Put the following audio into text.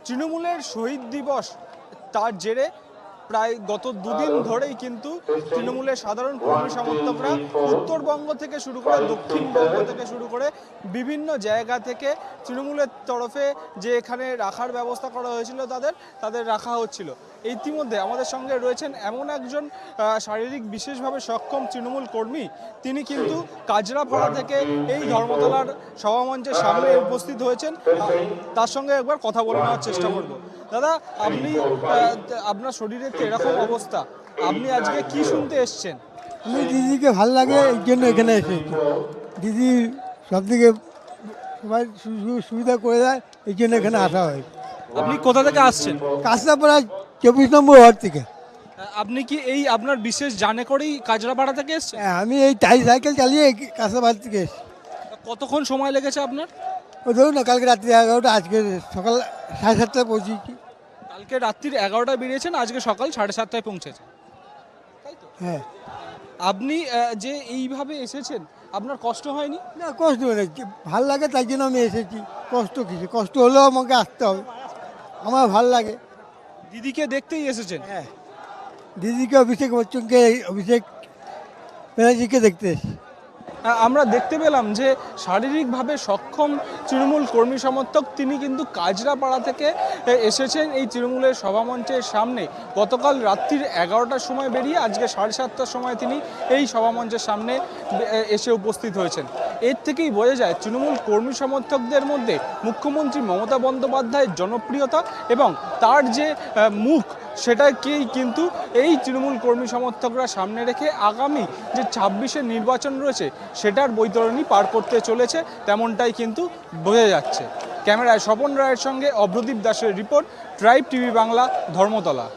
তৃণমূলের শহীদ দিবস তার জেরে প্রায় গত দুদিন ধরেই কিন্তু তৃণমূলের সাধারণ কর্মী সমর্থকরা উত্তরবঙ্গ থেকে শুরু করে দক্ষিণবঙ্গ থেকে শুরু করে বিভিন্ন জায়গা থেকে তৃণমূলের তরফে যে এখানে রাখার ব্যবস্থা করা হয়েছিল তাদের রাখা হচ্ছিল। ইতিমধ্যে আমাদের সঙ্গে রয়েছেন এমন একজন শারীরিক বিশেষভাবে সক্ষম তৃণমূল কর্মী, তিনি কিন্তু কাজরাপাড়া থেকে এই ধর্মতলার সভামঞ্চের সামনে উপস্থিত হয়েছেন। তার সঙ্গে একবার কথা বলে নেওয়ার চেষ্টা করব। দাদা, আপনি আপনার শরীরের তো এরকম অবস্থা, আপনি আজকে কি শুনতে এসছেন? আমি দিদিকে ভালো লাগে এই জন্য এখানে এসেছি। দিদি সব দিকে সবাই সুবিধা করে দেয়, এই জন্য এখানে আসা হয়। আপনি কোথা থেকে আসছেন? কাঁচরাপাড়া 24 নম্বর ওয়ার্ড থেকে। আপনি কি এই আপনার বিশেষ জানে করেই কাজরাপাড়া থেকে এসছেন? হ্যাঁ, আমি এই সাইকেল চালিয়ে কাঁচরাপাড়া থেকে এসেছি। কতক্ষণ সময় লেগেছে আপনার? ও ধরুন না, কালকে রাত্রি 11টা, আজকে সকাল 7:30টায় পৌঁছেছি। কালকে রাত্রির 11টায় বেরিয়েছেন, আজকে সকাল 7:30টায় পৌঁছেছেন, তাই তো? হ্যাঁ। আপনি যে এইভাবে এসেছেন, আপনার কষ্ট হয়নি? না, কষ্ট নেই, ভাল লাগে তাই জন্য আমি এসেছি। কষ্ট কিছু, কষ্ট হলেও আমাকে আসতে হবে, আমার ভাল লাগে। দিদিকে দেখতেই এসেছেন? হ্যাঁ, দিদিকে, অভিষেক বচ্চনকে, অভিষেক ব্যানার্জিকে দেখতে এসেছি। আমরা দেখতে পেলাম যে শারীরিকভাবে সক্ষম তৃণমূল কর্মী সমর্থক তিনি কিন্তু কাজরাপাড়া থেকে এসেছেন এই তৃণমূলের সভামঞ্চের সামনে। গতকাল রাত্রির 11টার সময় বেরিয়ে আজকে 7:30টার সময় তিনি এই সভামঞ্চের সামনে এসে উপস্থিত হয়েছেন। এর থেকেই বোঝা যায় তৃণমূল কর্মী সমর্থকদের মধ্যে মুখ্যমন্ত্রী মমতা বন্দ্যোপাধ্যায়ের জনপ্রিয়তা এবং তার যে মুখ, সেটাকেই কিন্তু এই তৃণমূল কর্মী সমর্থকরা সামনে রেখে আগামী যে 26-এর নির্বাচন রয়েছে সেটার বৈতরণী পার করতে চলেছে, তেমনটাই কিন্তু বোঝা যাচ্ছে। ক্যামেরায় স্বপন রায়ের সঙ্গে অভ্রদীপ দাসের report, tribe TV Bangla, Dharmatala.